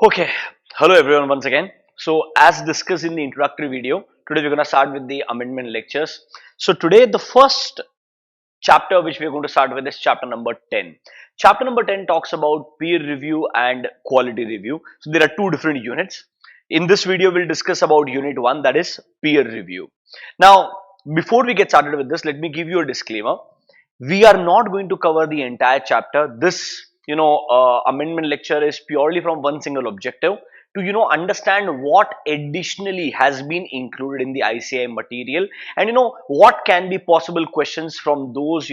Okay, hello everyone once again. So as discussed in the introductory video, today we're going to start with the amendment lectures. So today the first chapter which we're going to start with is chapter number 10. Chapter number 10 talks about peer review and quality review. So there are two different units. In this video we'll discuss about unit 1, that is peer review. Now before we get started with this, let me give you a disclaimer. We are not going to cover the entire chapter. This amendment lecture is purely from one single objective to understand what additionally has been included in the ICI material, and what can be possible questions from those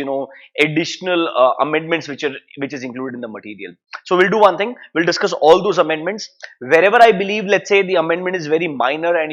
additional amendments which is included in the material. So we'll do one thing, we'll discuss all those amendments. Wherever I believe, let's say, the amendment is very minor and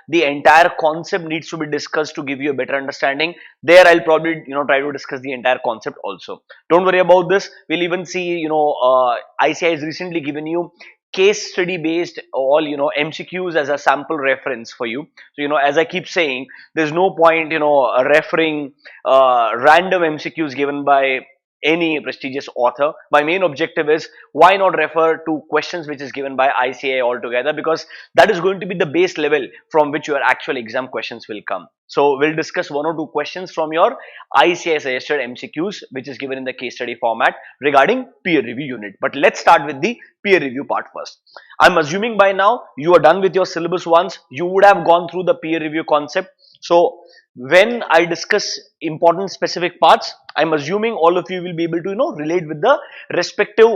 the entire concept needs to be discussed to give you a better understanding, there I'll probably try to discuss the entire concept also. Don't worry about this. We'll even see, ICI has recently given you case study based all MCQs as a sample reference for you. So as I keep saying, there's no point referring random MCQs given by any prestigious author. My main objective is, why not refer to questions which is given by ICI altogether, because that is going to be the base level from which your actual exam questions will come. So we'll discuss one or two questions from your ICI suggested MCQs which is given in the case study format regarding peer review unit. But let's start with the peer review part first. I'm assuming by now you are done with your syllabus once. You would have gone through the peer review concept. So when I discuss important specific parts, I'm assuming all of you will be able to relate with the respective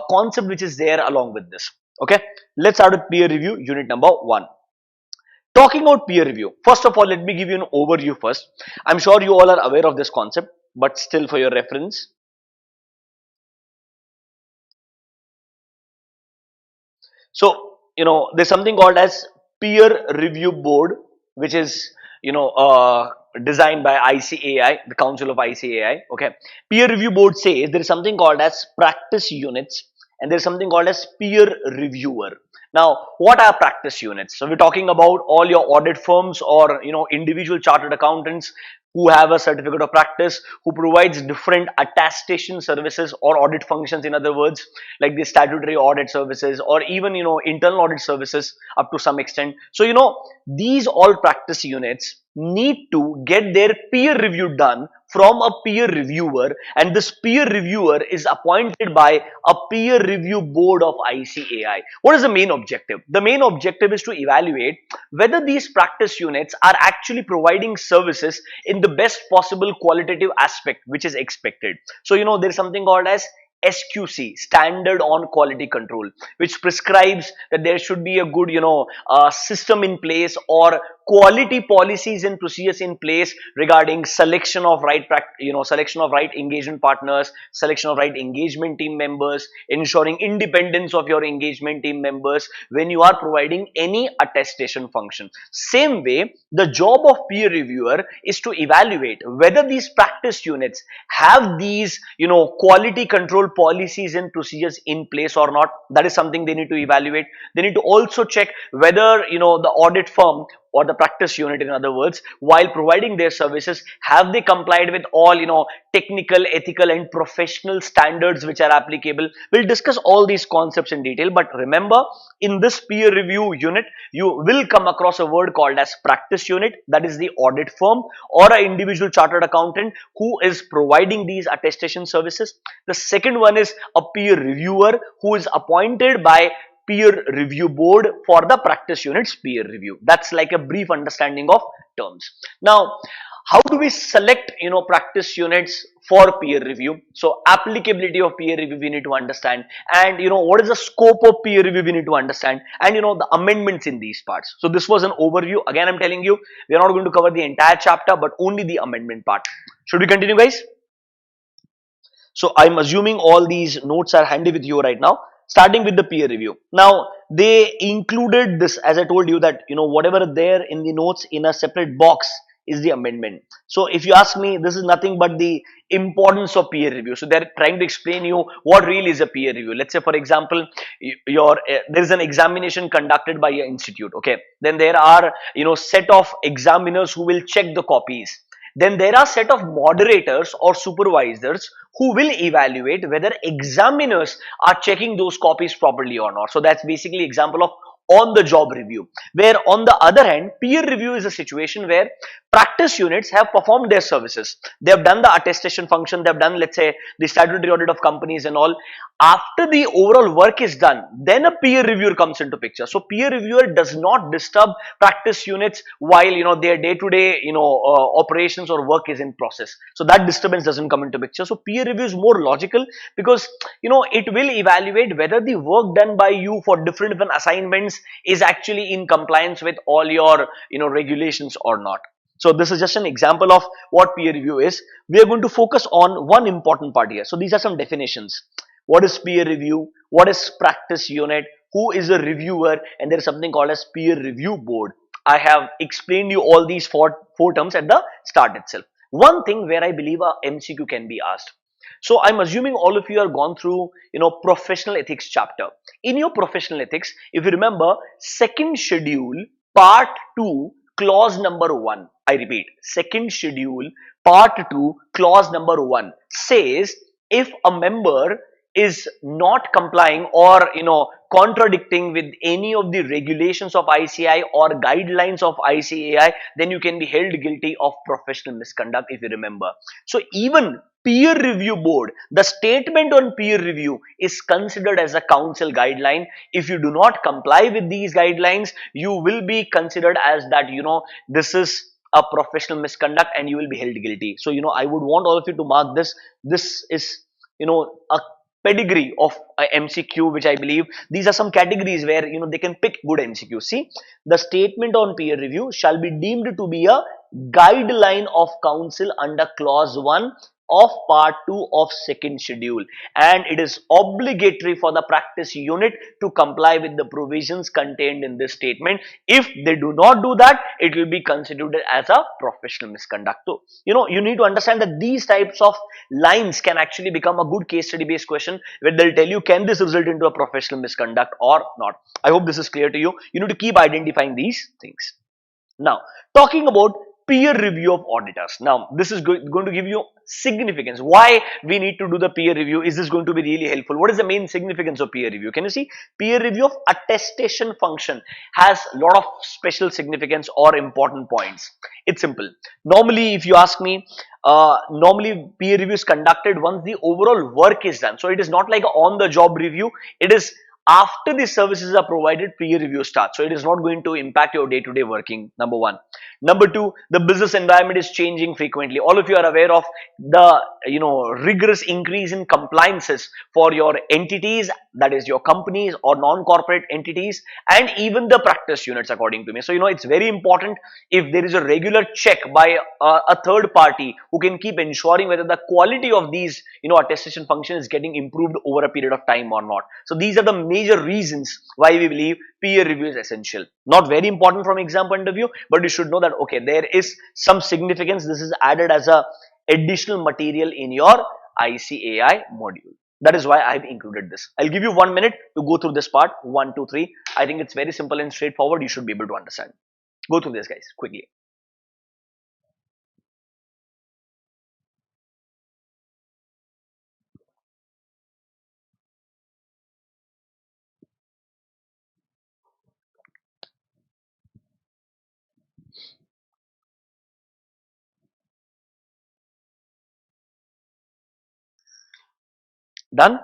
concept which is there along with this. Okay, let's start with peer review unit number 1. Talking about peer review, first of all, let me give you an overview first. I'm sure you all are aware of this concept, but still for your reference. So, there's something called as peer review board, which is, designed by ICAI, the Council of ICAI. Okay. Peer review board says there is something called as practice units and there's something called as peer reviewer. Now, what are practice units? So we're talking about all your audit firms or, individual chartered accountants who have a certificate of practice, who provides different attestation services or audit functions, in other words, like the statutory audit services or even, internal audit services up to some extent. So, these all practice units need to get their peer review done from a peer reviewer, and this peer reviewer is appointed by a peer review board of ICAI. What is the main objective? The main objective is to evaluate whether these practice units are actually providing services in the best possible qualitative aspect which is expected. So there's something called as SQC, Standard on Quality Control, which prescribes that there should be a good system in place or quality policies and procedures in place regarding selection of selection of right engagement partners, selection of right engagement team members, ensuring independence of your engagement team members when you are providing any attestation function. Same way, the job of peer reviewer is to evaluate whether these practice units have these quality control policies and procedures in place or not. That is something they need to evaluate. They need to also check whether the audit firm or the practice unit, in other words, while providing their services, have they complied with all technical, ethical and professional standards which are applicable. We'll discuss all these concepts in detail, but remember, in this peer review unit you will come across a word called as practice unit, that is the audit firm or an individual chartered accountant who is providing these attestation services. The second one is a peer reviewer who is appointed by peer review board for the practice units peer review. That's like a brief understanding of terms. Now, how do we select practice units for peer review? So applicability of peer review we need to understand, and what is the scope of peer review we need to understand, and the amendments in these parts. So this was an overview. Again, I'm telling you, we are not going to cover the entire chapter but only the amendment part. Should we continue, guys? So I'm assuming all these notes are handy with you right now. Starting with the peer review. Now, they included this, as I told you, that whatever there in the notes in a separate box is the amendment. So if you ask me, this is nothing but the importance of peer review. So they're trying to explain you what really is a peer review. Let's say, for example, there is an examination conducted by your institute. Okay, then there are set of examiners who will check the copies. Then there are set of moderators or supervisors who will evaluate whether examiners are checking those copies properly or not. So that's basically example of on the job review. Where on the other hand, peer review is a situation where practice units have performed their services. They have done the attestation function, they have done, let's say, the statutory audit of companies and all. After the overall work is done, then a peer reviewer comes into picture. So peer reviewer does not disturb practice units while their day-to-day operations or work is in process. So that disturbance doesn't come into picture. So peer review is more logical because it will evaluate whether the work done by you for different assignments is actually in compliance with all your regulations or not. So this is just an example of what peer review is. We are going to focus on one important part here. So these are some definitions. What is peer review? What is practice unit? Who is a reviewer? And there is something called as peer review board. I have explained you all these four terms at the start itself. One thing where I believe a MCQ can be asked. So I'm assuming all of you are gone through, professional ethics chapter. In your professional ethics, if you remember, second schedule, part 2, clause number 1. I repeat, second schedule, part 2, clause number 1 says if a member is not complying or contradicting with any of the regulations of ICAI or guidelines of ICAI, then you can be held guilty of professional misconduct, if you remember. So even peer review board, the statement on peer review is considered as a council guideline. If you do not comply with these guidelines, you will be considered as that this is a professional misconduct and you will be held guilty. So I would want all of you to mark this. This is a pedigree of MCQ, which I believe these are some categories where they can pick good MCQ. See, the statement on peer review shall be deemed to be a guideline of council under clause 1 of part 2 of second schedule, and it is obligatory for the practice unit to comply with the provisions contained in this statement. If they do not do that, it will be considered as a professional misconduct. So you need to understand that these types of lines can actually become a good case study based question where they'll tell you, can this result into a professional misconduct or not. I hope this is clear to you. You need to keep identifying these things. Now, talking about peer review of auditors. Now, this is going to give you significance. Why we need to do the peer review? Is this going to be really helpful? What is the main significance of peer review? Can you see? Peer review of attestation function has a lot of special significance or important points. It's simple. Normally, if you ask me, normally peer review is conducted once the overall work is done. So it is not like on the job review. It is after the services are provided, peer review starts. So it is not going to impact your day-to-day working, number one. Number two, the business environment is changing frequently. All of you are aware of the rigorous increase in compliances for your entities, that is your companies or non-corporate entities, and even the practice units, according to me. So it's very important if there is a regular check by a third party who can keep ensuring whether the quality of these attestation function is getting improved over a period of time or not. So these are the major reasons why we believe peer review is essential. Not very important from exam point of view, but you should know that okay, there is some significance. This is added as a additional material in your ICAI module. That is why I have included this. I'll give you 1 minute to go through this part. 1, 2, 3. I think it's very simple and straightforward. You should be able to understand. Go through this, guys, quickly. Done?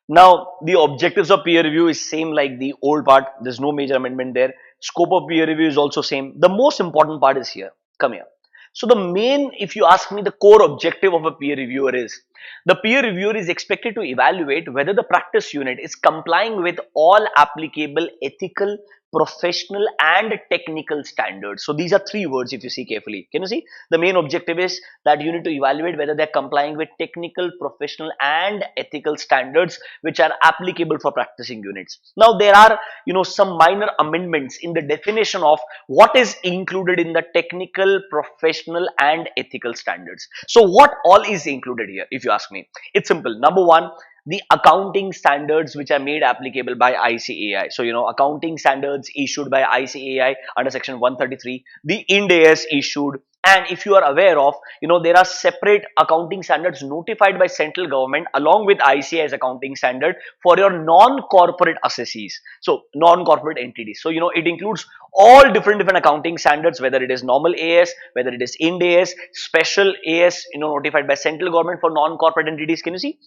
Now, the objectives of peer review is same like the old part. There's no major amendment there. Scope of peer review is also same. The most important part is here. Come here. So the main, if you ask me, the core objective of a peer reviewer is, the peer reviewer is expected to evaluate whether the practice unit is complying with all applicable ethical, professional and technical standards. So these are three words if you see carefully. Can you see? The main objective is that you need to evaluate whether they're complying with technical, professional and ethical standards which are applicable for practicing units. Now there are some minor amendments in the definition of what is included in the technical, professional and ethical standards. So what all is included here, if you ask me? It's simple. Number one, the accounting standards which are made applicable by ICAI. So, accounting standards issued by ICAI under section 133, the Ind AS issued, And if you are aware of, there are separate accounting standards notified by central government along with ICAI's accounting standard for your non-corporate assessees. So non-corporate entities. So, it includes all different accounting standards, whether it is normal AS, whether it is Ind AS, special AS, notified by central government for non-corporate entities. Can you see?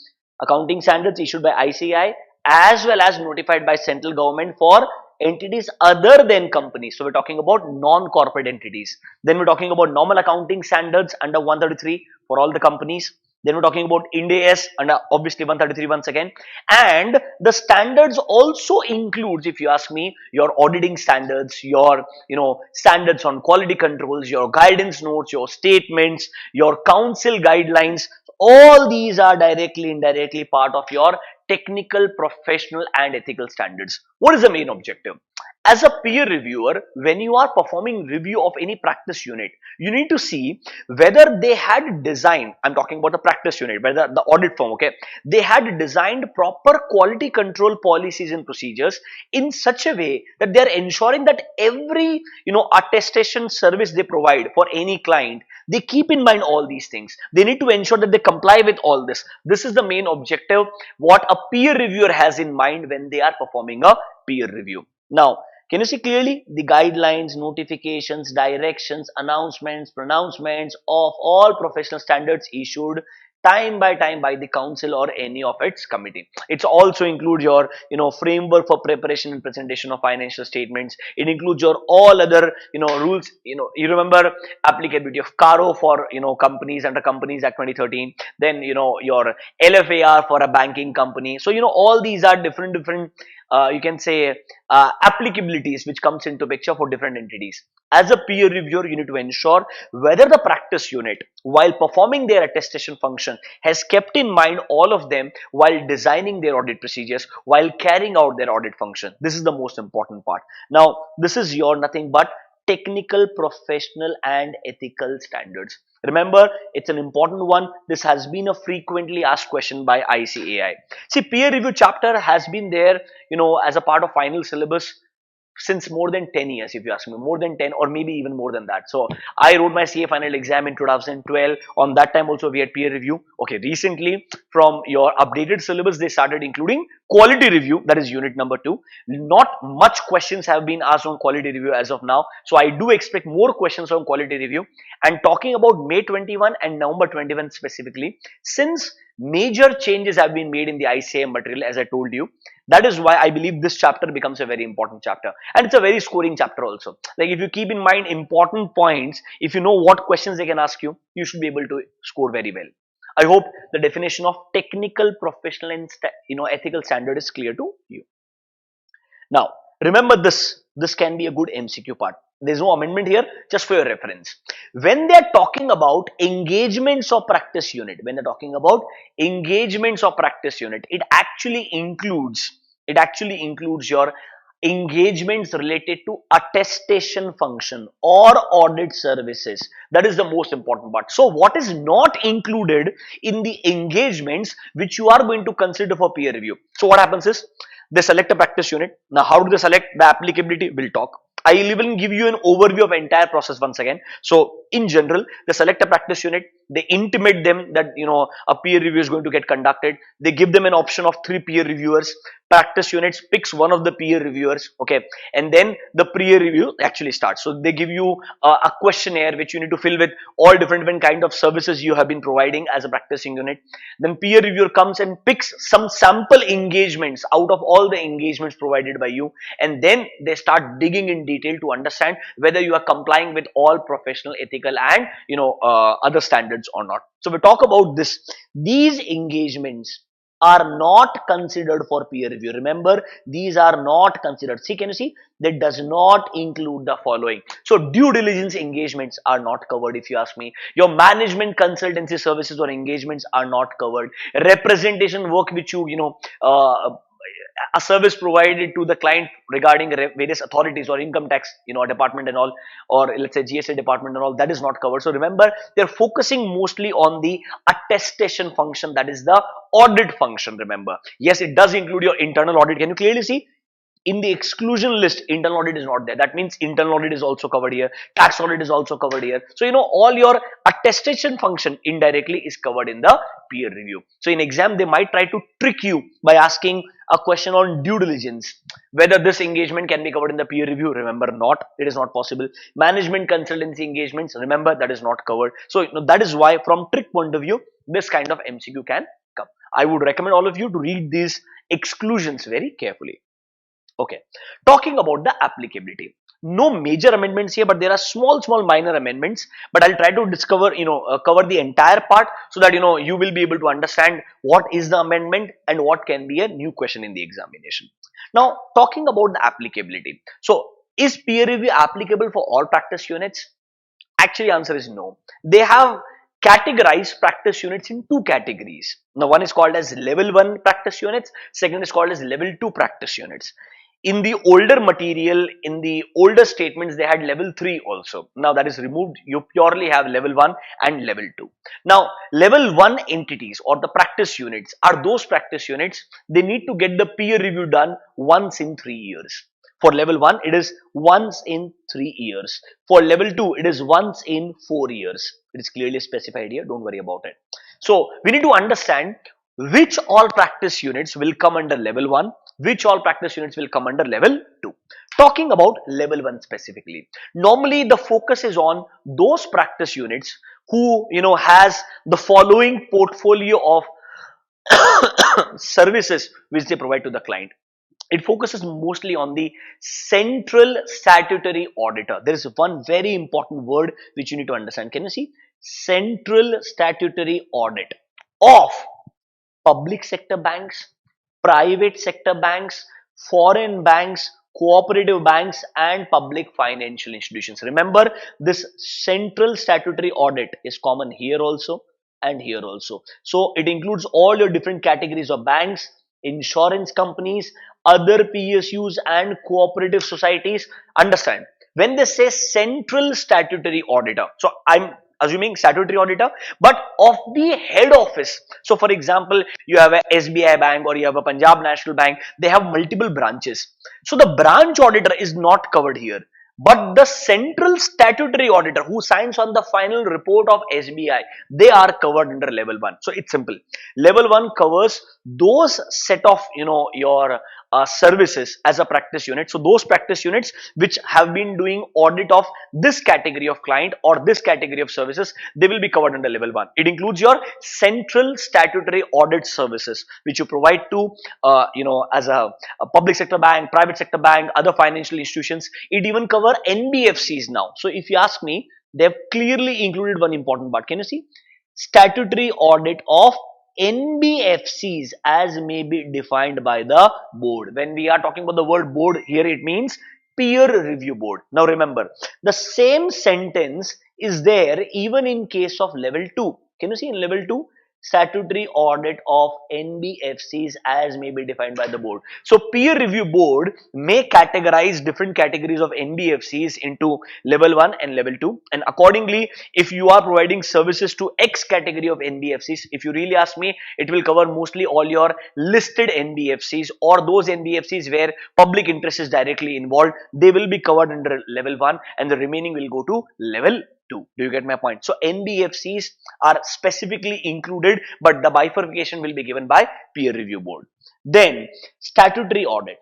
Accounting standards issued by ICAI as well as notified by central government for entities other than companies. So we're talking about non-corporate entities. Then we're talking about normal accounting standards under 133 for all the companies. Then we're talking about Ind AS under obviously 133 once again. And the standards also includes, if you ask me, your auditing standards, your standards on quality controls, your guidance notes, your statements, your council guidelines. All these are directly, indirectly part of your technical, professional, and ethical standards. What is the main objective? As a peer reviewer, when you are performing review of any practice unit, you need to see whether they had designed, I'm talking about the practice unit, whether the audit firm, okay, they had designed proper quality control policies and procedures in such a way that they are ensuring that every, attestation service they provide for any client, they keep in mind all these things. They need to ensure that they comply with all this. This is the main objective what a peer reviewer has in mind when they are performing a peer review. Now, can you see clearly the guidelines, notifications, directions, announcements, pronouncements of all professional standards issued time by time by the council or any of its committee. It's also includes your framework for preparation and presentation of financial statements. It includes your all other rules. You remember applicability of CARO for companies under Companies Act 2013. Then your LFAR for a banking company. So all these are different you can say applicabilities which comes into picture for different entities. As a peer reviewer, you need to ensure whether the practice unit, while performing their attestation function, has kept in mind all of them while designing their audit procedures, while carrying out their audit function. This is the most important part. Now, this is your nothing but technical, professional, and ethical standards. Remember, it's an important one. This has been a frequently asked question by ICAI. See, peer review chapter has been there, as a part of final syllabus since more than 10 years, if you ask me, more than 10 or maybe even more than that. So I wrote my CA final exam in 2012. On that time also we had peer review. Okay, recently from your updated syllabus, they started including quality review, that is unit number 2. Not much questions have been asked on quality review as of now. So I do expect more questions on quality review. And talking about May 21 and November 21 specifically, since major changes have been made in the ICAI material, as I told you, that is why I believe this chapter becomes a very important chapter, and it's a very scoring chapter also. Like if you keep in mind important points, if you know what questions they can ask you, you should be able to score very well. I hope the definition of technical, professional, and ethical standard is clear to you. Now, remember this. This can be a good MCQ part. There's no amendment here, just for your reference. When they're talking about engagements of practice unit, it actually includes your engagements related to attestation function or audit services. That is the most important part. So what is not included in the engagements which you are going to consider for peer review? So what happens is, they select a practice unit. Now, how do they select the applicability? We'll talk. I will even give you an overview of entire process once again. So, in general, they select a practice unit. They intimate them that a peer review is going to get conducted. They give them an option of 3 peer reviewers. Practice units picks one of the peer reviewers, okay, and then the peer review actually starts. So they give you a questionnaire which you need to fill with all different kind of services you have been providing as a practicing unit. Then peer reviewer comes and picks some sample engagements out of all the engagements provided by you, and then they start digging in detail to understand whether you are complying with all professional, ethical, and other standards or not. So we talk about this. These engagements are not considered for peer review. Remember, these are not considered. See, can you see? That does not include the following. So due diligence engagements are not covered, if you ask me. Your management consultancy services or engagements are not covered. Representation work which a service provided to the client regarding various authorities or income tax department and all, or let's say GSA department and all, that is not covered. So remember, they're focusing mostly on the attestation function, that is the audit function. Remember, yes, it does include your internal audit. Can you clearly see? In the exclusion list, internal audit is not there. That means internal audit is also covered here. Tax audit is also covered here. So, all your attestation function indirectly is covered in the peer review. So, in exam, they might try to trick you by asking a question on due diligence. Whether this engagement can be covered in the peer review, remember not. It is not possible. Management consultancy engagements, remember that is not covered. So, that is why from trick point of view, this kind of MCQ can come. I would recommend all of you to read these exclusions very carefully. Okay, talking about the applicability. No major amendments here, but there are small minor amendments. But I'll try to cover the entire part so that you will be able to understand what is the amendment and what can be a new question in the examination. Now, talking about the applicability. So, is peer review applicable for all practice units? Actually, answer is no. They have categorized practice units in two categories. Now, one is called as level 1 practice units, second is called as level 2 practice units. In the older material, in the older statements, they had level 3 also. Now that is removed. You purely have level 1 and level 2. Now, level 1 entities or the practice units are those practice units, they need to get the peer review done once in 3 years. For level 1, it is once in 3 years. For level 2, it is once in 4 years. It is clearly specified here. Don't worry about it. So, we need to understand which all practice units will come under level 1, which all practice units will come under level 2. Talking about level 1 specifically, normally the focus is on those practice units who has the following portfolio of services which they provide to the client. It focuses mostly on the central statutory auditor. There is one very important word which you need to understand. Can you see? Central statutory audit of public sector banks, private sector banks, foreign banks, cooperative banks, and public financial institutions. Remember, this central statutory audit is common here also and here also. So it includes all your different categories of banks, insurance companies, other PSUs, and cooperative societies. Understand, when they say central statutory auditor, so I'm assuming statutory auditor, but of the head office. So for example, you have a SBI bank or you have a Punjab National Bank, they have multiple branches. So the branch auditor is not covered here. But the central statutory auditor who signs on the final report of SBI, they are covered under level 1. So it's simple. Level 1 covers those set of, your services as a practice unit. So those practice units which have been doing audit of this category of client or this category of services, they will be covered under level 1. It includes your central statutory audit services which you provide to, as a public sector bank, private sector bank, other financial institutions. It even covers NBFCs now. So if you ask me, they have clearly included one important part. Can you see? Statutory audit of NBFCs as may be defined by the board. When we are talking about the word board here, it means peer review board. Now remember, the same sentence is there even in case of level 2. Can you see in level 2? Statutory audit of NBFCs as may be defined by the board. So peer review board may categorize different categories of NBFCs into level 1 and level 2, and accordingly, if you are providing services to X category of NBFCs, if you really ask me, it will cover mostly all your listed NBFCs or those NBFCs where public interest is directly involved. They will be covered under level 1 and the remaining will go to level 2. Do you get my point? So NBFCs are specifically included, but the bifurcation will be given by peer review board. Then statutory audit.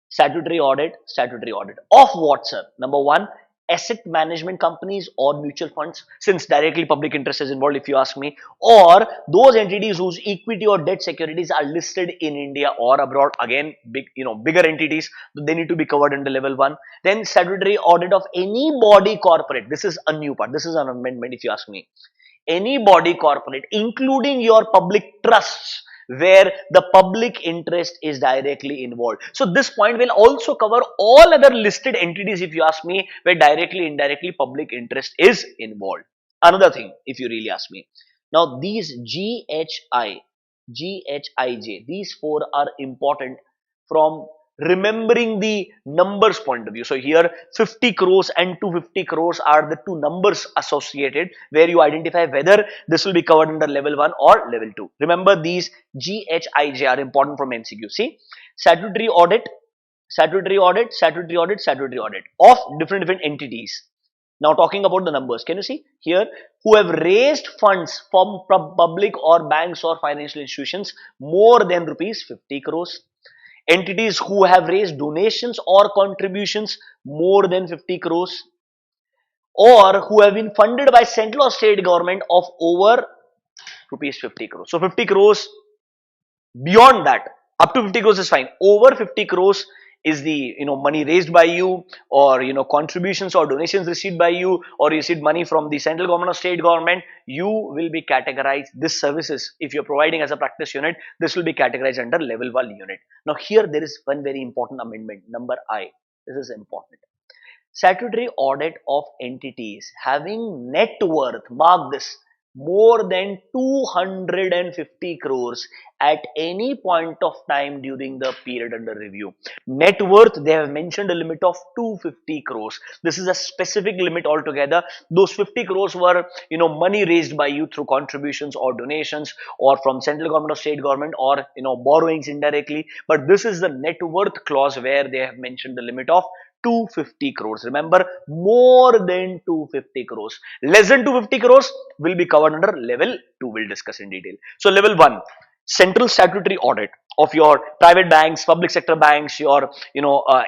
Statutory audit of what, sir? Number 1, asset management companies or mutual funds, since directly public interest is involved, if you ask me, or those entities whose equity or debt securities are listed in India or abroad. Again, bigger entities, they need to be covered under level 1. Then statutory audit of any body corporate. This is a new part. This is an amendment, if you ask me. Any body corporate, including your public trusts, where the public interest is directly involved. So this point will also cover all other listed entities, if you ask me, where directly, indirectly public interest is involved. Another thing, if you really ask me. Now these GHI, GHIJ, these 4 are important from remembering the numbers point of view. So here 50 crores and 250 crores are the two numbers associated where you identify whether this will be covered under level 1 or level 2. Remember, these GHIJ are important from MCQ. See, statutory audit Statutory audit, statutory audit, statutory audit of different entities. Now talking about the numbers, can you see here who have raised funds from public or banks or financial institutions more than rupees 50 crores. Entities who have raised donations or contributions more than 50 crores, or who have been funded by central or state government of over rupees 50 crores. So 50 crores, beyond that, up to 50 crores is fine. Over 50 crores is the money raised by you, or contributions or donations received by you, or you received money from the central government or state government. You will be categorized, this services, if you're providing as a practice unit, this will be categorized under level 1 unit. Now here there is one very important amendment, number I. This is important. Statutory audit of entities having net worth, mark this, more than 250 crores at any point of time during the period under review. Net worth, they have mentioned a limit of 250 crores. This is a specific limit altogether. Those 50 crores were, money raised by you through contributions or donations, or from central government or state government, or, borrowings indirectly. But this is the net worth clause where they have mentioned the limit of 250 crores. Remember, more than 250 crores. Less than 250 crores will be covered under level 2. We'll discuss in detail. So level 1, central statutory audit of your private banks, public sector banks, your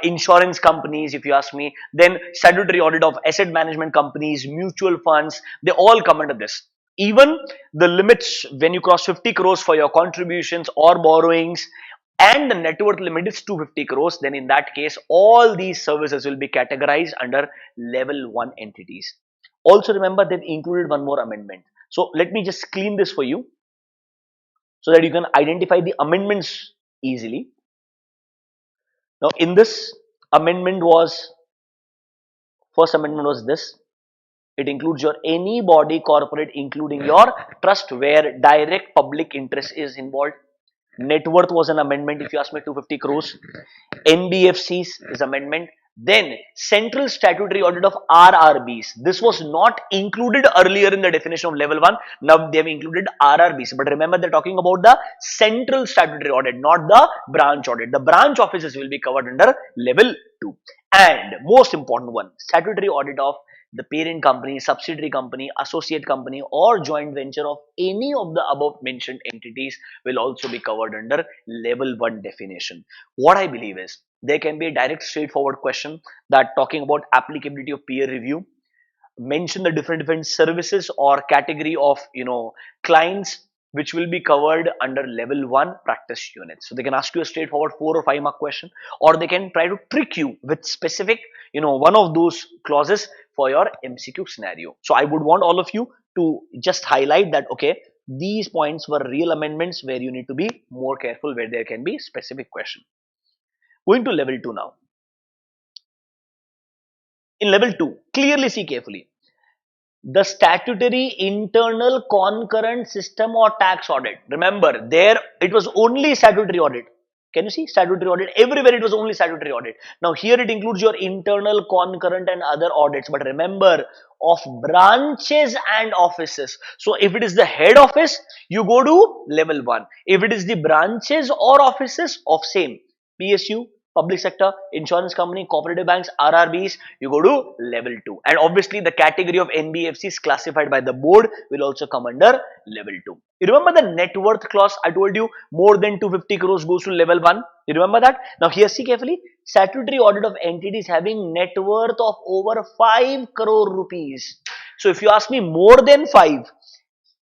insurance companies, if you ask me. Then statutory audit of asset management companies, mutual funds, they all come under this. Even the limits when you cross 50 crores for your contributions or borrowings, and the net worth limit is 250 crores, then in that case all these services will be categorized under level 1 entities. Also remember, they've included one more amendment. So let me just clean this for you so that you can identify the amendments easily. Now in this amendment was, first amendment was this. It includes your any body corporate, including your trust, where direct public interest is involved. Net worth was an amendment, if you ask me, 250 crores. NBFCs is amendment. Then central statutory audit of RRBs. This was not included earlier in the definition of level 1. Now they have included RRBs. But remember, they're talking about the central statutory audit, not the branch audit. The branch offices will be covered under level 2. And most important one, statutory audit of the parent company, subsidiary company, associate company, or joint venture of any of the above mentioned entities will also be covered under level 1 definition. What I believe is, there can be a direct straightforward question that talking about applicability of peer review, mention the different services or category of clients which will be covered under level 1 practice units. So they can ask you a straightforward 4 or 5 mark question, or they can try to trick you with specific one of those clauses for your MCQ scenario. So I would want all of you to just highlight that, okay, these points were real amendments where you need to be more careful, where there can be specific question. Going to level 2 now. In level 2, clearly see carefully, the statutory internal concurrent system or tax audit. Remember, there it was only statutory audit. Can you see statutory audit? Everywhere it was only statutory audit. Now here it includes your internal, concurrent and other audits. But remember, of branches and offices. So if it is the head office, you go to level 1. If it is the branches or offices of same PSU, public sector, insurance company, cooperative banks, RRBs, you go to level 2. And obviously the category of NBFCs classified by the board will also come under level 2. You remember the net worth clause? I told you more than 250 crores goes to level 1. You remember that? Now here see carefully, statutory audit of entities having net worth of over 5 crore rupees. So if you ask me, more than 5,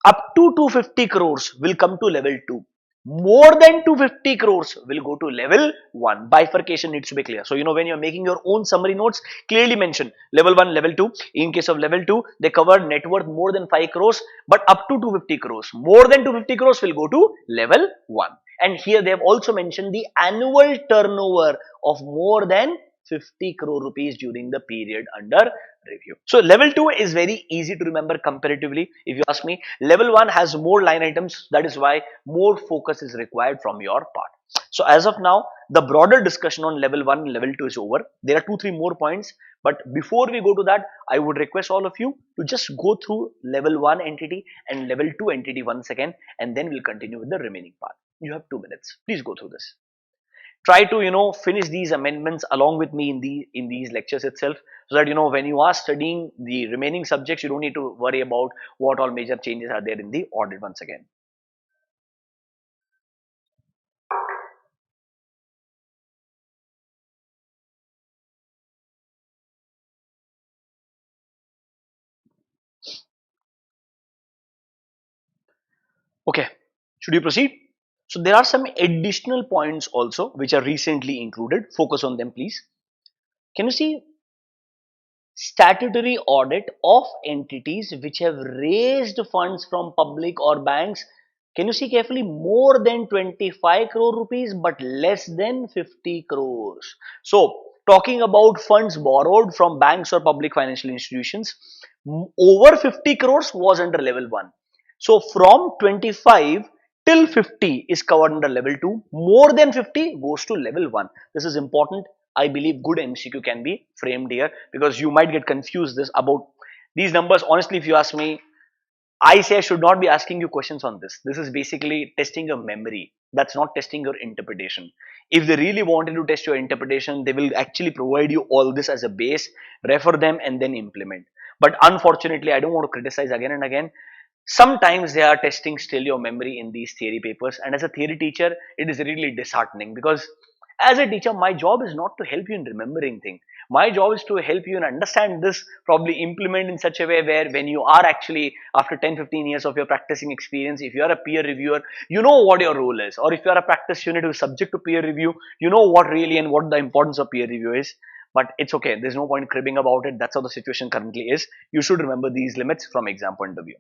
up to 250 crores will come to level 2. More than 250 crores will go to level 1. Bifurcation needs to be clear. So, when you're making your own summary notes, clearly mention level 1, level 2. In case of level 2, they cover net worth more than 5 crores, but up to 250 crores. More than 250 crores will go to level 1. And here they have also mentioned the annual turnover of more than 50 crore rupees during the period under review. So level 2 is very easy to remember comparatively. If you ask me, level 1 has more line items. That is why more focus is required from your part. So as of now, the broader discussion on level 1 and level 2 is over. There are 2-3 more points. But before we go to that, I would request all of you to just go through level 1 entity and level 2 entity once again, and then we'll continue with the remaining part. You have 2 minutes. Please go through this. try to finish these amendments along with me in these lectures itself, so that when you are studying the remaining subjects, you don't need to worry about what all major changes are there in the audit once again. Okay, should you proceed? So there are some additional points also which are recently included. Focus on them, please. Can you see statutory audit of entities which have raised funds from public or banks? Can you see carefully? More than 25 crore rupees but less than 50 crores. So talking about funds borrowed from banks or public financial institutions, over 50 crores was under level 1. So from 25 till 50 is covered under level 2. More than 50 goes to level 1. This is important. I believe good MCQ can be framed here, because you might get confused this about these numbers. Honestly, if you ask me, I say I should not be asking you questions on this. This is basically testing your memory. That's not testing your interpretation. If they really wanted to test your interpretation, they will actually provide you all this as a base, refer them, and then implement. But unfortunately, I don't want to criticize again and again. Sometimes they are testing still your memory in these theory papers, and as a theory teacher, it is really disheartening, because as a teacher, my job is not to help you in remembering things. My job is to help you and understand this, probably implement in such a way where when you are actually after 10-15 years of your practicing experience, if you are a peer reviewer, you know what your role is. Or if you are a practice unit who is subject to peer review, you know what really and what the importance of peer review is. But it's okay, there's no point cribbing about it. That's how the situation currently is. You should remember these limits from exam point of view.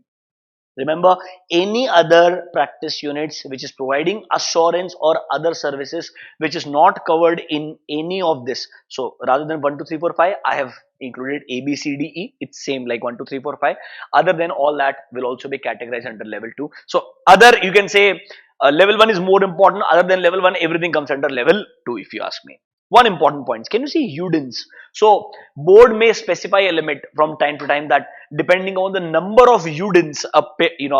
Remember, any other practice units which is providing assurance or other services which is not covered in any of this. So rather than 1, 2, 3, 4, 5, I have included A, B, C, D, E. It's same like 1, 2, 3, 4, 5. Other than all that will also be categorized under level 2. So other, you can say level 1 is more important. Other than level 1, everything comes under level 2 if you ask me. One important point. Can you see UDINs? So board may specify a limit from time to time that depending on the number of UDINs a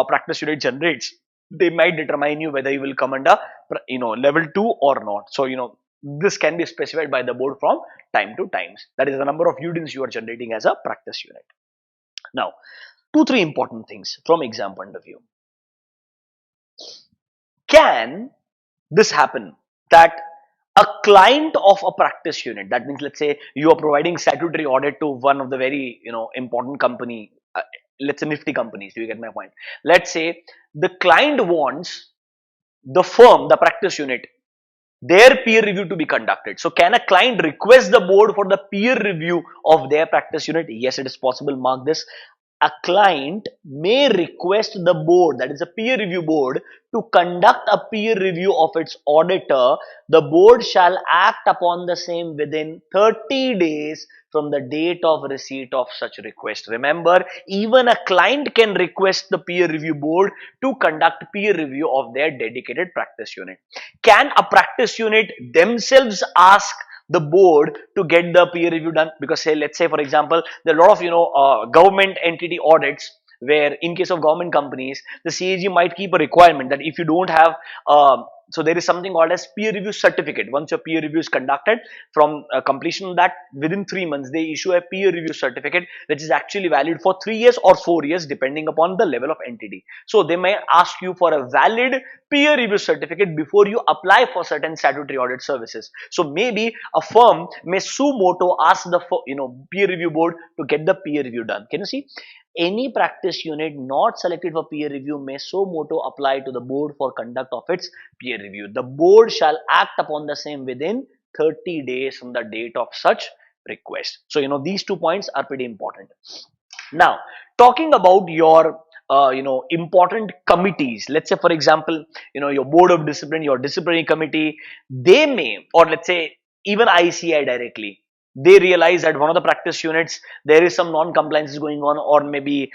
practice unit generates, they might determine you whether you will come under level 2 or not. So this can be specified by the board from time to times. That is the number of UDINs you are generating as a practice unit. Now, 2-3 important things from exam point of view. Can this happen that a client of a practice unit, that means let's say you are providing statutory audit to one of the very important company, let's say nifty companies, do you get my point? Let's say the client wants the firm, the practice unit, their peer review to be conducted. So can a client request the board for the peer review of their practice unit? Yes, it is possible. Mark this. A client may request the board, that is a peer review board, to conduct a peer review of its auditor. The board shall act upon the same within 30 days from the date of receipt of such request. Remember, even a client can request the peer review board to conduct peer review of their dedicated practice unit. Can a practice unit themselves ask the board to get the peer review done? Because say, let's say for example, there are a lot of government entity audits where in case of government companies, the CAG might keep a requirement that if you don't have so there is something called as peer review certificate. Once your peer review is conducted, from completion of that, within 3 months they issue a peer review certificate which is actually valid for 3 years or 4 years depending upon the level of entity. So they may ask you for a valid peer review certificate before you apply for certain statutory audit services. So maybe a firm may suo moto ask the peer review board to get the peer review done. Can you see? Any practice unit not selected for peer review may suo moto apply to the board for conduct of its peer review. The board shall act upon the same within 30 days from the date of such request. So these 2 points are pretty important. Now, talking about your important committees, let's say for example, your board of discipline, your disciplinary committee, they may, or let's say even ICI directly, they realize that one of the practice units there is some non-compliance going on, or maybe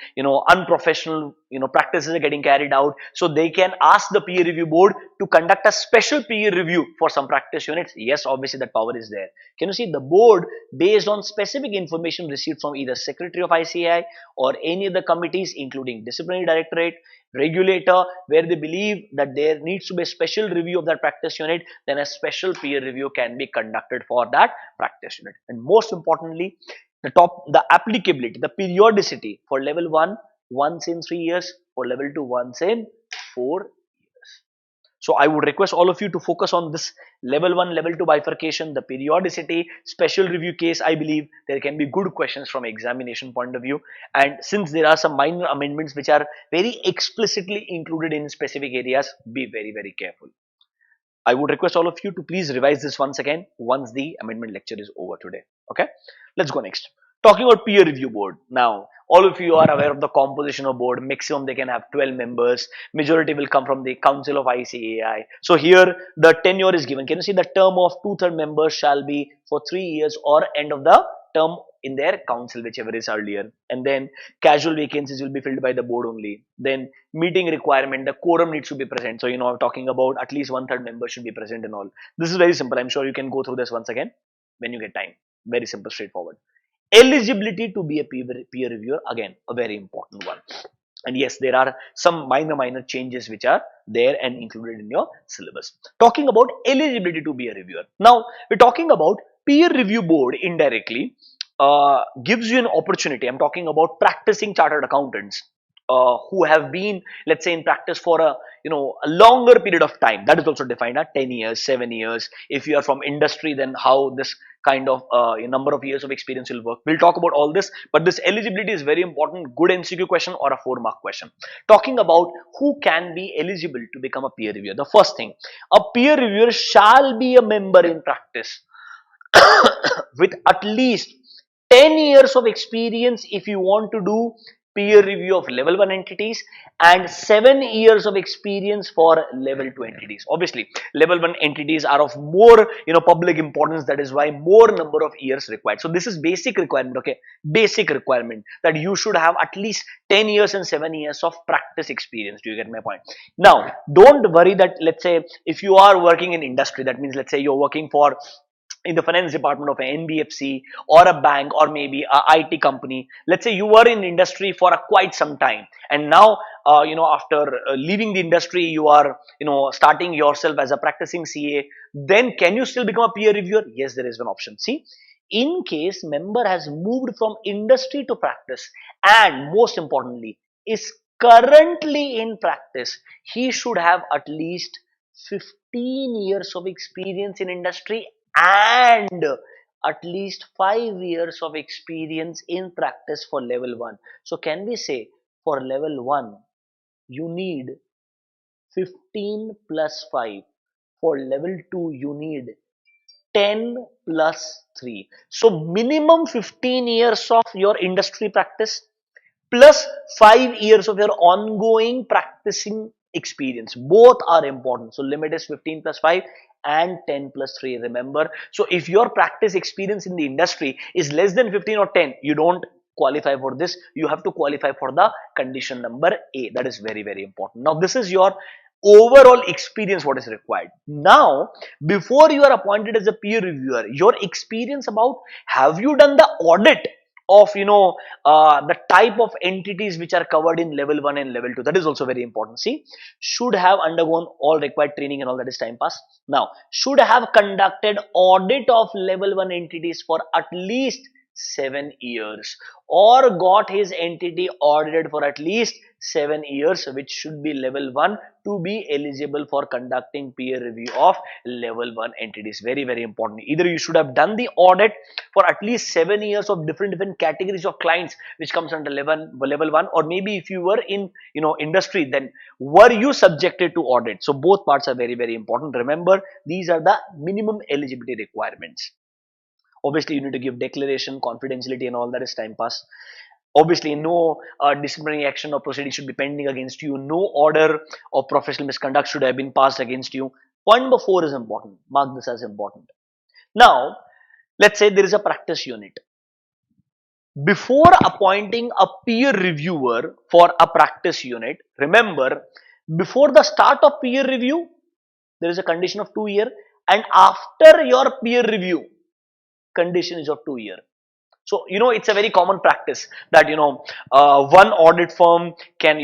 unprofessional practices are getting carried out, so they can ask the peer review board to conduct a special peer review for some practice units. Yes, obviously that power is there. Can you see the board, based on specific information received from either secretary of ICAI or any other committees, including disciplinary directorate, regulator, where they believe that there needs to be a special review of that practice unit, then a special peer review can be conducted for that practice unit. And most importantly, the applicability, the periodicity for level 1 once in 3 years, for level 2 once in 4 years. So I would request all of you to focus on this level 1, level 2 bifurcation, the periodicity, special review case. I believe there can be good questions from examination point of view. And since there are some minor amendments which are very explicitly included in specific areas, be very, very careful. I would request all of you to please revise this once again once the amendment lecture is over today. Okay, let's go next. Talking about peer review board. Now, all of you are aware of the composition of board. Maximum they can have 12 members. Majority will come from the Council of ICAI. So here the tenure is given. Can you see the term of 2/3 members shall be for 3 years or end of the term in their council, whichever is earlier. And then casual vacancies will be filled by the board only. Then meeting requirement, the quorum needs to be present. So, I'm talking about at least 1/3 members should be present and all. This is very simple. I'm sure you can go through this once again when you get time. Very simple, straightforward. Eligibility to be a peer reviewer, again, a very important one. And yes, there are some minor changes which are there and included in your syllabus. Talking about eligibility to be a reviewer. Now, we're talking about peer review board indirectly gives you an opportunity. I'm talking about practicing chartered accountants who have been, let's say, in practice for a longer period of time. That is also defined at 10 years, 7 years. If you are from industry, then how this kind of number of years of experience will work. We'll talk about all this, but this eligibility is very important. Good MCQ question or a 4-mark question. Talking about who can be eligible to become a peer reviewer. The first thing, a peer reviewer shall be a member in practice with at least 10 years of experience if you want to do peer review of level 1 entities, and 7 years of experience for level 2 entities. Obviously, level 1 entities are of more public importance. That is why more number of years required. So this is basic requirement. Okay, basic requirement that you should have at least 10 years and 7 years of practice experience. Do you get my point? Now, don't worry that, let's say, if you are working in industry, that means, let's say, you're working for in the finance department of an NBFC or a bank or maybe a IT company. Let's say you were in industry for quite some time, and now after leaving the industry, you are starting yourself as a practicing CA. Then can you still become a peer reviewer? Yes, there is one option. See, in case member has moved from industry to practice, and most importantly is currently in practice, he should have at least 15 years of experience in industry and at least 5 years of experience in practice for level 1. So can we say for level 1 you need 15 plus 5, for level 2 you need 10 plus 3. So minimum 15 years of your industry practice plus 5 years of your ongoing practicing experience. Both are important. So limit is 15 plus 5 and 10 plus 3. Remember, so if your practice experience in the industry is less than 15 or 10, you don't qualify for this. You have to qualify for the condition number A. That is very, very important. Now, this is your overall experience, what is required. Now, before you are appointed as a peer reviewer, your experience about, have you done the audit of the type of entities which are covered in level 1 and level 2. That is also very important. See, should have undergone all required training and all, that is time pass. Now, should have conducted audit of level 1 entities for at least 7 years, or got his entity audited for at least 7 years, which should be level 1 to be eligible for conducting peer review of level 1 entities. Very, very important. Either you should have done the audit for at least 7 years of different categories of clients which comes under level 1, or maybe if you were in industry, then were you subjected to audit. So both parts are very, very important. Remember, these are the minimum eligibility requirements. Obviously, you need to give declaration, confidentiality and all, that is time pass. Obviously, no disciplinary action or proceeding should be pending against you. No order of professional misconduct should have been passed against you. Point number 4 is important. Mark this as important. Now, let's say there is a practice unit. Before appointing a peer reviewer for a practice unit, remember, before the start of peer review, there is a condition of 2 year, and after your peer review, condition is of 2 year. So, it's a very common practice that, one audit firm can,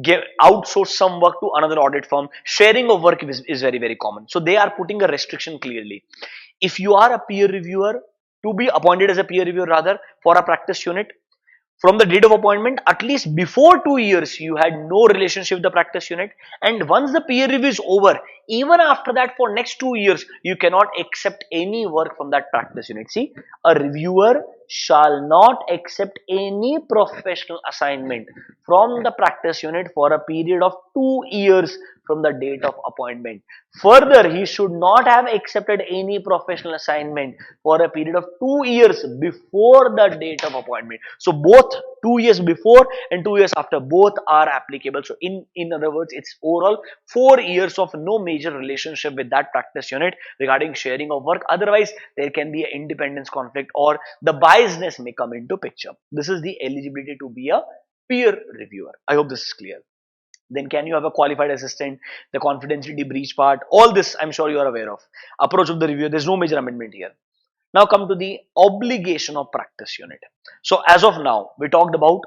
give outsource some work to another audit firm. Sharing of work is very, very common. So they are putting a restriction clearly. If you are a peer reviewer, to be appointed as a peer reviewer rather for a practice unit, from the date of appointment, at least before 2 years, you had no relationship with the practice unit. And once the peer review is over, even after that, for next 2 years, you cannot accept any work from that practice unit. See, a reviewer shall not accept any professional assignment from the practice unit for a period of 2 years from the date of appointment. Further, he should not have accepted any professional assignment for a period of 2 years before the date of appointment. So both 2 years before and 2 years after, both are applicable. So in other words, it's overall 4 years of no major relationship with that practice unit regarding sharing of work. Otherwise, there can be an independence conflict or the biasness may come into picture. This is the eligibility to be a peer reviewer. I hope this is clear. Then can you have a qualified assistant, the confidentiality breach part, all this I'm sure you are aware of. Approach of the reviewer, there's no major amendment here. Now come to the obligation of practice unit. So as of now, we talked about,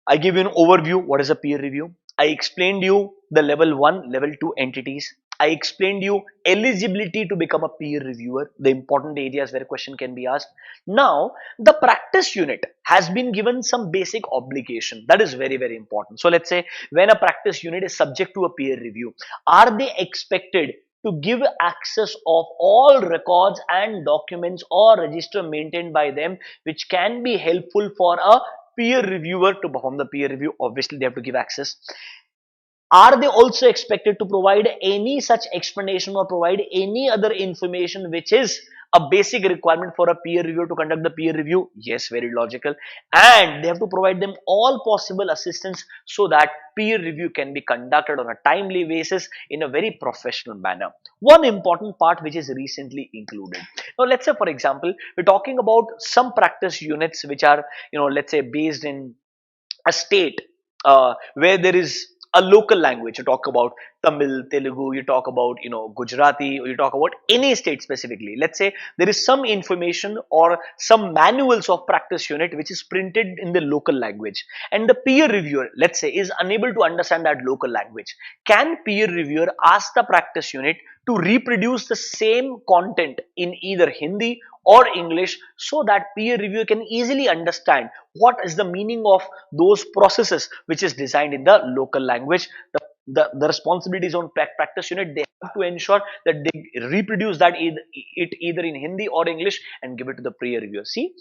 I give you an overview, what is a peer review. I explained you the level 1, level 2 entities. I explained you eligibility to become a peer reviewer, the important areas where question can be asked. Now, the practice unit has been given some basic obligation. That is very, very important. So let's say when a practice unit is subject to a peer review, are they expected to give access of all records and documents or register maintained by them, which can be helpful for a peer reviewer to perform the peer review? Obviously, they have to give access. Are they also expected to provide any such explanation or provide any other information which is a basic requirement for a peer reviewer to conduct the peer review? Yes, very logical. And they have to provide them all possible assistance so that peer review can be conducted on a timely basis in a very professional manner. One important part which is recently included. Now, let's say, for example, we're talking about some practice units which are, let's say based in a state where there is a local language. You talk about Tamil, Telugu, you talk about, Gujarati, or you talk about any state specifically. Let's say there is some information or some manuals of practice unit which is printed in the local language, and the peer reviewer, let's say, is unable to understand that local language. Can peer reviewer ask the practice unit to reproduce the same content in either Hindi or English so that peer reviewer can easily understand what is the meaning of those processes which is designed in the local language? The responsibilities on practice unit, they have to ensure that they reproduce that either in Hindi or English and give it to the peer reviewer. See,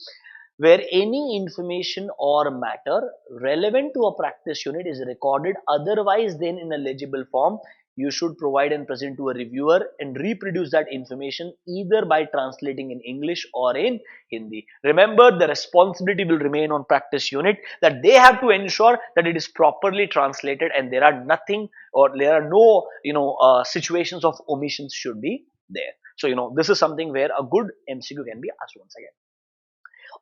where any information or matter relevant to a practice unit is recorded otherwise than in a legible form, you should provide and present to a reviewer and reproduce that information either by translating in English or in Hindi. Remember, the responsibility will remain on practice unit, that they have to ensure that it is properly translated and there are nothing or there are no situations of omissions should be there. So this is something where a good MCQ can be asked once again.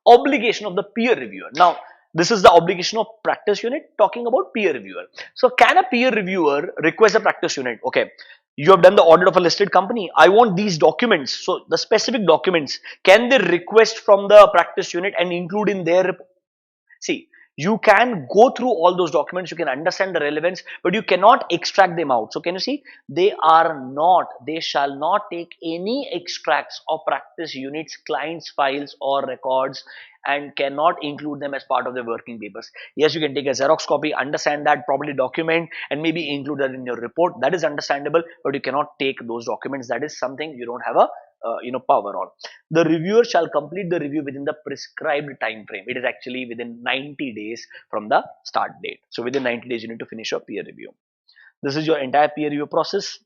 Obligation of the peer reviewer. Now, this is the obligation of practice unit talking about peer reviewer. So can a peer reviewer request a practice unit? Okay, you have done the audit of a listed company. I want these documents. So the specific documents, can they request from the practice unit and include in their report? See, you can go through all those documents, you can understand the relevance, but you cannot extract them out. So can you see, they shall not take any extracts of practice units, clients, files or records, and cannot include them as part of the working papers. Yes, you can take a Xerox copy, understand that, properly document, and maybe include that in your report. That is understandable, but you cannot take those documents. That is something you don't have a power on. The reviewer shall complete the review within the prescribed time frame. It is actually within 90 days from the start date. So within 90 days, you need to finish your peer review. This is your entire peer review process.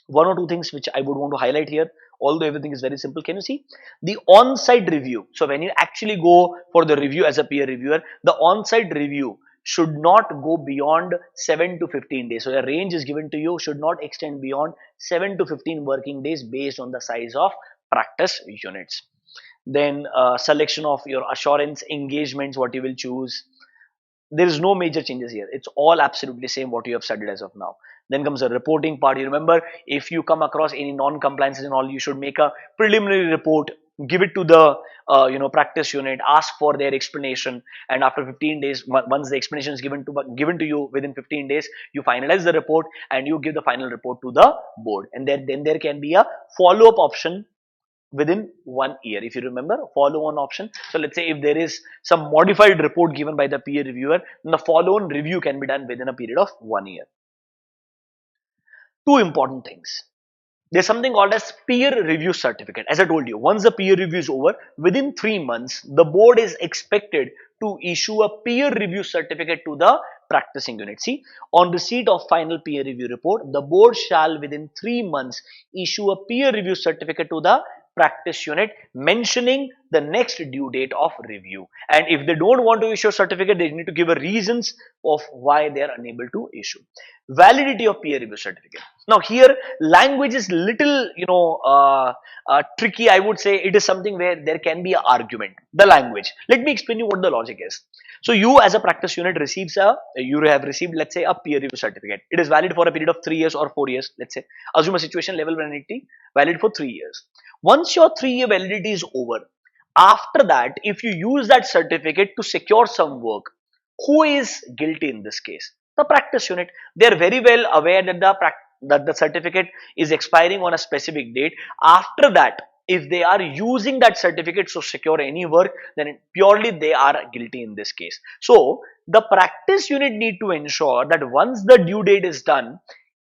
One or two things which I would want to highlight here, although everything is very simple. Can you see the on-site review? So when you actually go for the review as a peer reviewer, the on-site review should not go beyond 7 to 15 days. So a range is given to you, should not extend beyond 7 to 15 working days based on the size of practice units. then selection of your assurance engagements, what you will choose. There is no major changes here. It's all absolutely same what you have studied as of now. Then comes the reporting part. You remember, if you come across any non-compliances and all, you should make a preliminary report, give it to the practice unit, ask for their explanation, and after 15 days, once the explanation is given to you within 15 days, you finalize the report and you give the final report to the board. And then there can be a follow-up option within 1 year, if you remember, follow on option. So let's say if there is some modified report given by the peer reviewer, then the follow on review can be done within a period of 1 year. Two important things. There's something called as peer review certificate. As I told you, once the peer review is over, within 3 months, the board is expected to issue a peer review certificate to the practicing unit. See, on receipt of final peer review report, the board shall within 3 months issue a peer review certificate to the practice unit mentioning the next due date of review. And if they don't want to issue a certificate, they need to give a reasons of why they are unable to issue. Validity of peer review certificate. Now here language is little tricky. I would say it is something where there can be an argument. The language. Let me explain you what the logic is. So you as a practice unit you have received, let's say, a peer review certificate. It is valid for a period of 3 years or 4 years. Let's say, assume a situation level validity valid for 3 years. Once your 3-year validity is over, after that, if you use that certificate to secure some work, who is guilty in this case? The practice unit. They are very well aware that the certificate is expiring on a specific date. After that, if they are using that certificate to secure any work, then purely they are guilty in this case. So the practice unit need to ensure that once the due date is done,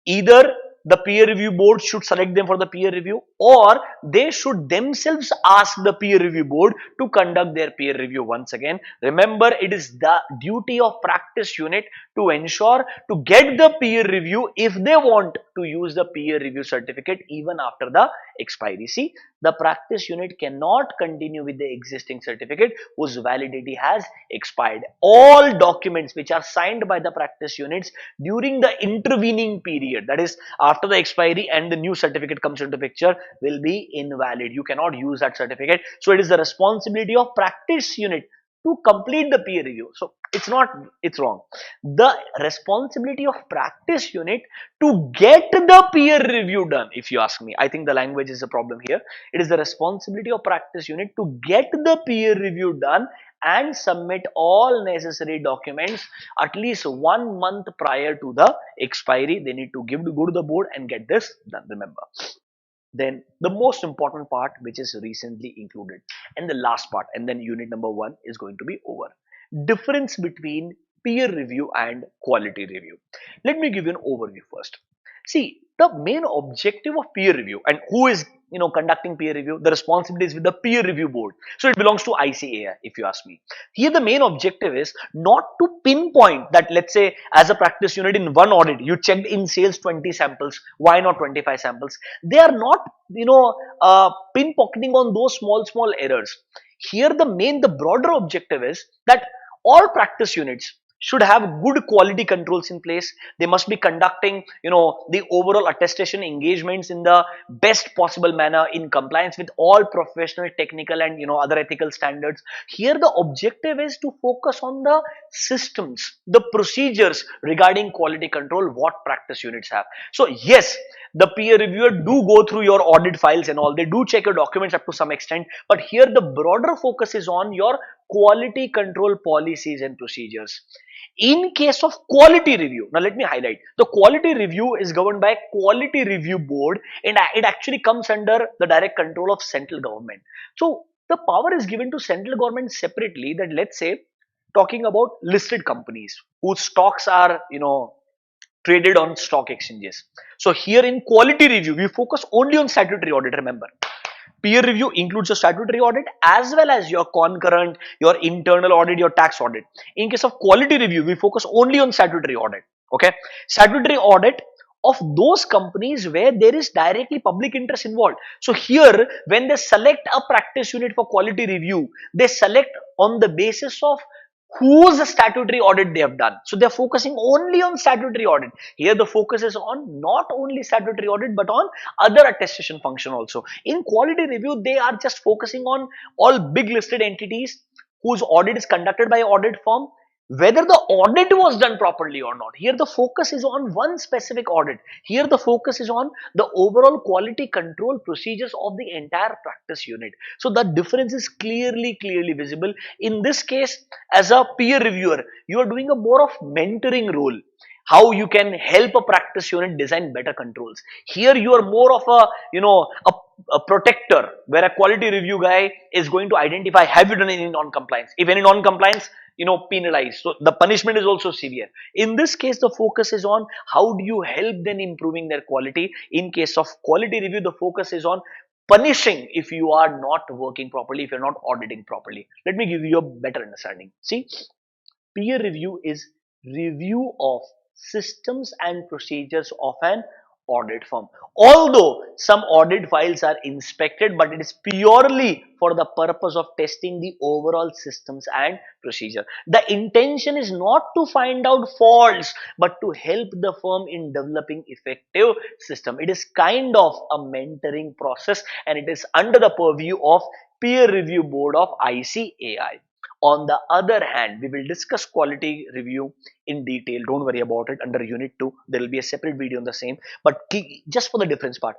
either the peer review board should select them for the peer review, or they should themselves ask the peer review board to conduct their peer review once again. Remember, it is the duty of practice unit to ensure to get the peer review if they want to use the peer review certificate even after the expiry. See, the practice unit cannot continue with the existing certificate whose validity has expired. All documents which are signed by the practice units during the intervening period, that is after the expiry and the new certificate comes into picture, will be invalid. You cannot use that certificate. So it is the responsibility of practice unit to complete the peer review. So it's wrong. The responsibility of practice unit to get the peer review done, if you ask me. I think the language is a problem here. It is the responsibility of practice unit to get the peer review done and submit all necessary documents at least 1 month prior to the expiry. They need to go to the board and get this done, remember. Then the most important part, which is recently included, and the last part, and then unit number 1 is going to be over. Difference between peer review and quality review. Let me give you an overview first. See, the main objective of peer review, and who is conducting peer review, the responsibility is with the peer review board. So it belongs to ICAI, if you ask me. Here the main objective is not to pinpoint that, let's say, as a practice unit in one audit, you checked in sales 20 samples, why not 25 samples? They are not, pinpocketing on those small errors. Here the broader objective is that all practice units should have good quality controls in place. They must be conducting, the overall attestation engagements in the best possible manner in compliance with all professional, technical and, other ethical standards. Here the objective is to focus on the systems, the procedures regarding quality control, what practice units have. So yes, the peer reviewer do go through your audit files and all. They do check your documents up to some extent. But here the broader focus is on your quality control policies and procedures. In case of quality review, now let me highlight, the quality review is governed by quality review board, and it actually comes under the direct control of central government. So the power is given to central government separately, that let's say talking about listed companies whose stocks are traded on stock exchanges. So here in quality review, we focus only on statutory audit, remember. Peer review includes your statutory audit as well as your concurrent, your internal audit, your tax audit. In case of quality review, we focus only on statutory audit. Okay, statutory audit of those companies where there is directly public interest involved. So here, when they select a practice unit for quality review, they select on the basis of whose statutory audit they have done. So they're focusing only on statutory audit. Here the focus is on not only statutory audit but on other attestation function also. In quality review, they are just focusing on all big listed entities whose audit is conducted by audit firm, whether the audit was done properly or not. Here the focus is on one specific audit. Here the focus is on the overall quality control procedures of the entire practice unit. So the difference is clearly visible. In this case, as a peer reviewer, you are doing a more of mentoring role, how you can help a practice unit design better controls. Here you are more of a, a protector, where a quality review guy is going to identify, have you done any non-compliance? If any non-compliance, penalize. So the punishment is also severe. In this case, the focus is on how do you help them improving their quality. In case of quality review, the focus is on punishing if you are not working properly, if you're not auditing properly. Let me give you a better understanding. See, peer review is review of systems and procedures of an audit firm. Although some audit files are inspected, but it is purely for the purpose of testing the overall systems and procedure. The intention is not to find out faults, but to help the firm in developing effective system. It is kind of a mentoring process, and it is under the purview of peer review board of ICAI. On the other hand, we will discuss quality review in detail. Don't worry about it. Under unit 2, there will be a separate video on the same. But just for the difference part,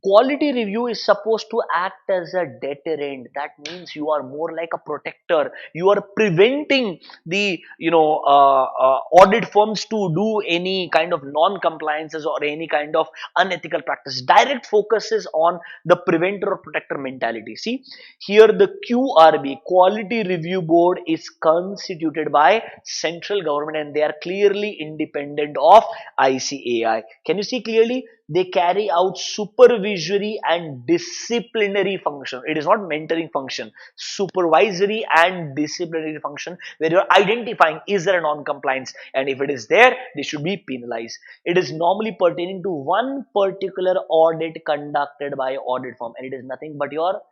quality review is supposed to act as a deterrent. That means you are more like a protector. You are preventing the audit firms to do any kind of non-compliances or any kind of unethical practice. Direct focus is on the preventer or protector mentality. See, here the QRB, Quality Review Board, is constituted by central government, and they are clearly independent of ICAI. Can you see clearly? They carry out supervisory and disciplinary function. It is not mentoring function. Supervisory and disciplinary function, where you're identifying, is there a non-compliance, and if it is there, they should be penalized. It is normally pertaining to one particular audit conducted by audit firm, and it is nothing but your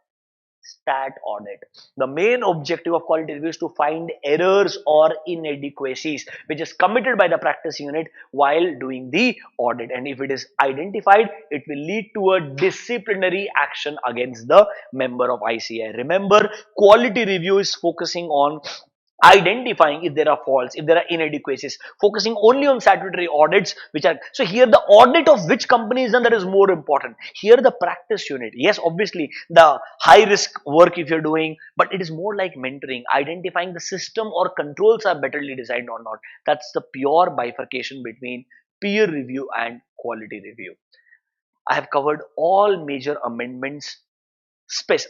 stat audit. The main objective of quality review is to find errors or inadequacies which is committed by the practice unit while doing the audit, and if it is identified, it will lead to a disciplinary action against the member of ICI. Remember, quality review is focusing on identifying if there are faults, if there are inadequacies, focusing only on statutory audits, which are, so here the audit of which company is done, that is more important. Here the practice unit, yes, obviously the high risk work if you're doing, but it is more like mentoring, identifying the system or controls are betterly designed or not. That's the pure bifurcation between peer review and quality review. I have covered all major amendments.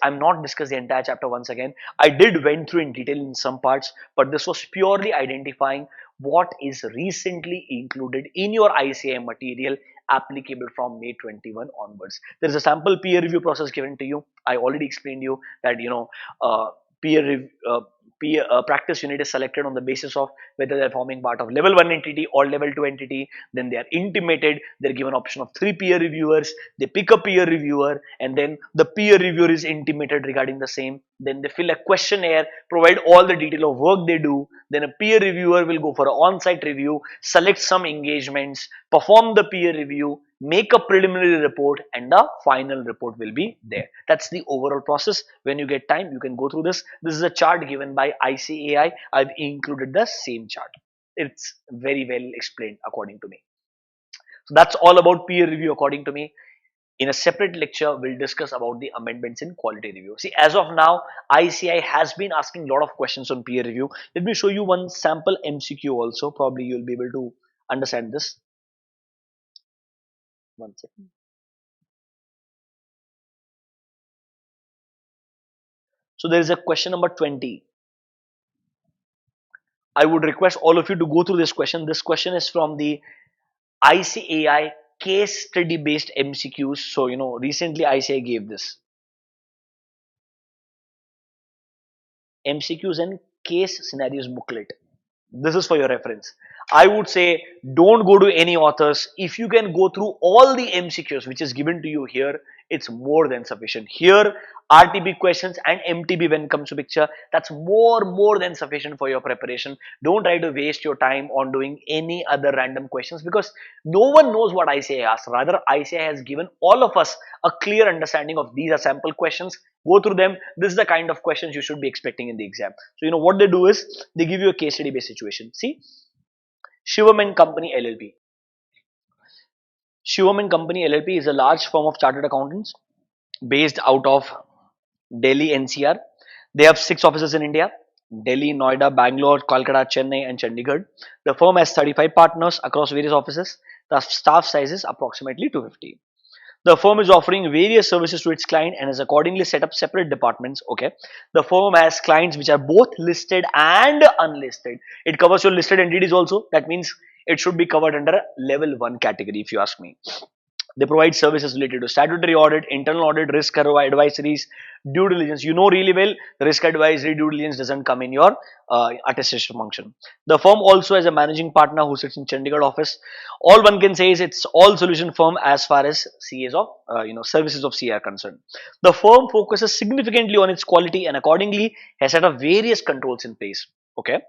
I'm not discussing the entire chapter once again. I did went through in detail in some parts, but this was purely identifying what is recently included in your ICI material applicable from May 21 onwards. There is a sample peer review process given to you. I already explained you that uh, peer review. Practice unit is selected on the basis of whether they're forming part of level 1 entity or level 2 entity. Then they are intimated. They're given option of 3 peer reviewers. They pick a peer reviewer, and then the peer reviewer is intimated regarding the same. Then they fill a questionnaire, provide all the detail of work they do. Then a peer reviewer will go for an on-site review, select some engagements, perform the peer review, make a preliminary report, and the final report will be there. That's the overall process. When you get time, you can go through this. This is a chart given by ICAI. I've included the same chart. It's very well explained according to me. So that's all about peer review according to me. In a separate lecture, we'll discuss about the amendments in quality review. See, as of now, ICI has been asking a lot of questions on peer review. Let me show you one sample MCQ also. Probably you'll be able to understand this. One second. So there is a question number 20. I would request all of you to go through this question. This question is from the ICAI case study based MCQs. So, recently ICAI gave this MCQs and case scenarios booklet. This is for your reference. I would say don't go to any authors. If you can go through all the MCQs which is given to you here, it's more than sufficient. Here, RTB questions and MTB when it comes to picture, that's more than sufficient for your preparation. Don't try to waste your time on doing any other random questions because no one knows what ICAI asks. Rather, ICAI has given all of us a clear understanding of these are sample questions. Go through them. This is the kind of questions you should be expecting in the exam. So, what they do is they give you a case study based situation. See, Shivam and Company LLP. Shivam and Company LLP is a large firm of chartered accountants based out of Delhi NCR. They have 6 offices in India: Delhi, Noida, Bangalore, Kolkata, Chennai, and Chandigarh. The firm has 35 partners across various offices. The staff size is approximately 250. The firm is offering various services to its client and has accordingly set up separate departments. Okay. The firm has clients which are both listed and unlisted. It covers your listed entities also. That means it should be covered under level 1 category if you ask me. They provide services related to statutory audit, internal audit, risk advisories, due diligence. You know really well, risk advisory, due diligence doesn't come in your attestation function. The firm also has a managing partner who sits in Chandigarh office. All one can say is it's all solution firm as far as CAs of services of CA are concerned. The firm focuses significantly on its quality and accordingly has set up various controls in place. Okay.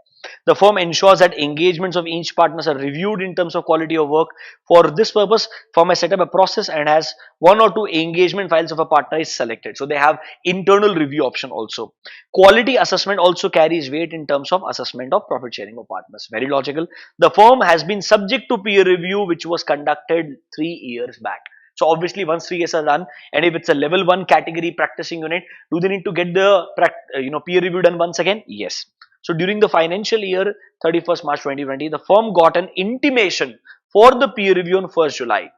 The firm ensures that engagements of each partners are reviewed in terms of quality of work. For this purpose, firm has set up a process and has 1 or 2 engagement files of a partner is selected. So they have internal review option also. Quality assessment also carries weight in terms of assessment of profit sharing of partners. Very logical. The firm has been subject to peer review which was conducted 3 years back. So obviously once 3 years are done, and if it's a level 1 category practicing unit, do they need to get the peer review done once again? Yes. So during the financial year 31st March 2020, the firm got an intimation for the peer review on 1st July,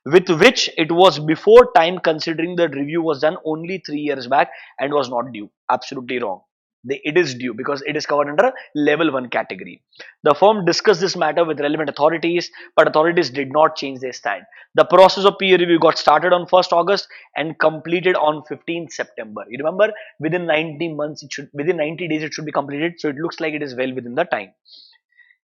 with which it was before time considering the review was done only 3 years back and was not due. Absolutely wrong. It is due because it is covered under level 1 category. The firm discussed this matter with relevant authorities, but authorities did not change their stand. The process of peer review got started on 1st August and completed on 15th September. You remember, within 90 months, within 90 days, it should be completed. So it looks like it is well within the time,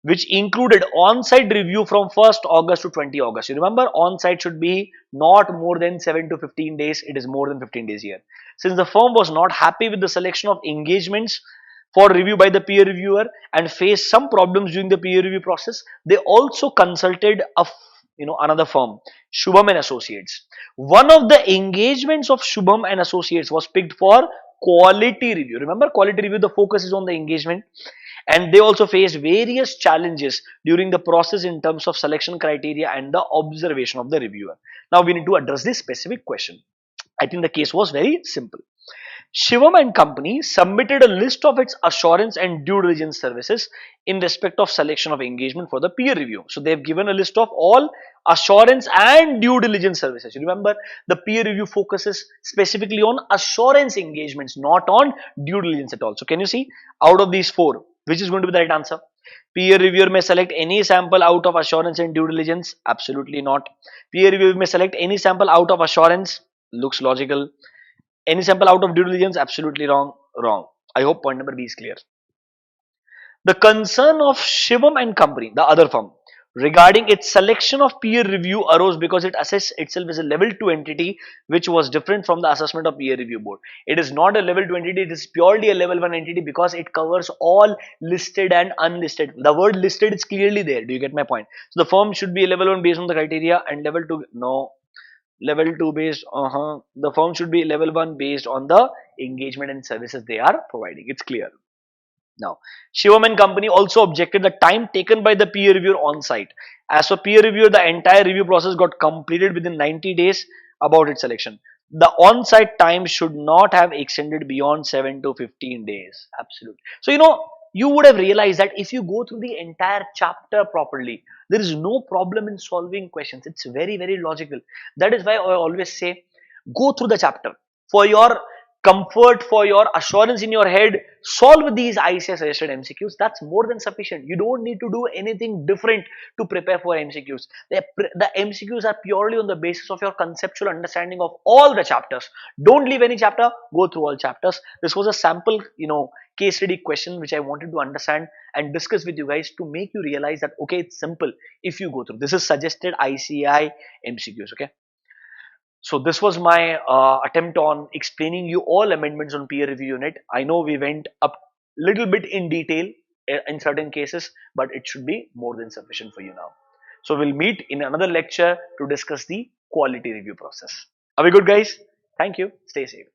which included on-site review from 1st August to 20 August. You remember, on-site should be not more than 7 to 15 days. It is more than 15 days here. Since the firm was not happy with the selection of engagements for review by the peer reviewer and faced some problems during the peer review process, they also consulted another firm, Shubham and Associates. One of the engagements of Shubham and Associates was picked for quality review. Remember, quality review, the focus is on the engagement. And they also faced various challenges during the process in terms of selection criteria and the observation of the reviewer. Now we need to address this specific question. I think the case was very simple. Shivam and Company submitted a list of its assurance and due diligence services in respect of selection of engagement for the peer review. So they have given a list of all assurance and due diligence services. You remember, the peer review focuses specifically on assurance engagements, not on due diligence at all. So can you see, out of these 4, which is going to be the right answer? Peer reviewer may select any sample out of assurance and due diligence. Absolutely not. Peer reviewer may select any sample out of assurance. Looks logical. Any sample out of due diligence? Absolutely wrong. Wrong. I hope point number B is clear. The concern of Shivam and Company, the other firm, regarding its selection of peer review arose because it assessed itself as a level 2 entity which was different from the assessment of peer review board. It is not a level 2 entity, it is purely a level 1 entity because it covers all listed and unlisted. The word listed is clearly there. Do you get my point? So the firm should be a level 1 based on the criteria and level 2, no. Level 2 based, the firm should be level 1 based on the engagement and services they are providing. It's clear. Now, Shivam and Company also objected the time taken by the peer reviewer on site. As for peer reviewer, the entire review process got completed within 90 days about its selection. The on-site time should not have extended beyond 7 to 15 days. Absolutely. So, you would have realized that if you go through the entire chapter properly, there is no problem in solving questions. It's very, very logical. That is why I always say, go through the chapter. For your comfort, for your assurance in your head, solve these ICS suggested MCQs. That's more than sufficient. You don't need to do anything different to prepare for MCQs. The MCQs are purely on the basis of your conceptual understanding of all the chapters. Don't leave any chapter, go through all chapters. This was a sample, case study question which I wanted to understand and discuss with you guys to make you realize that, okay, it's simple if you go through. This is suggested ICAI MCQs, okay? So this was my attempt on explaining you all amendments on peer review unit. I know we went up little bit in detail in certain cases, but it should be more than sufficient for you now. So we'll meet in another lecture to discuss the quality review process. Are we good, guys? Thank you. Stay safe.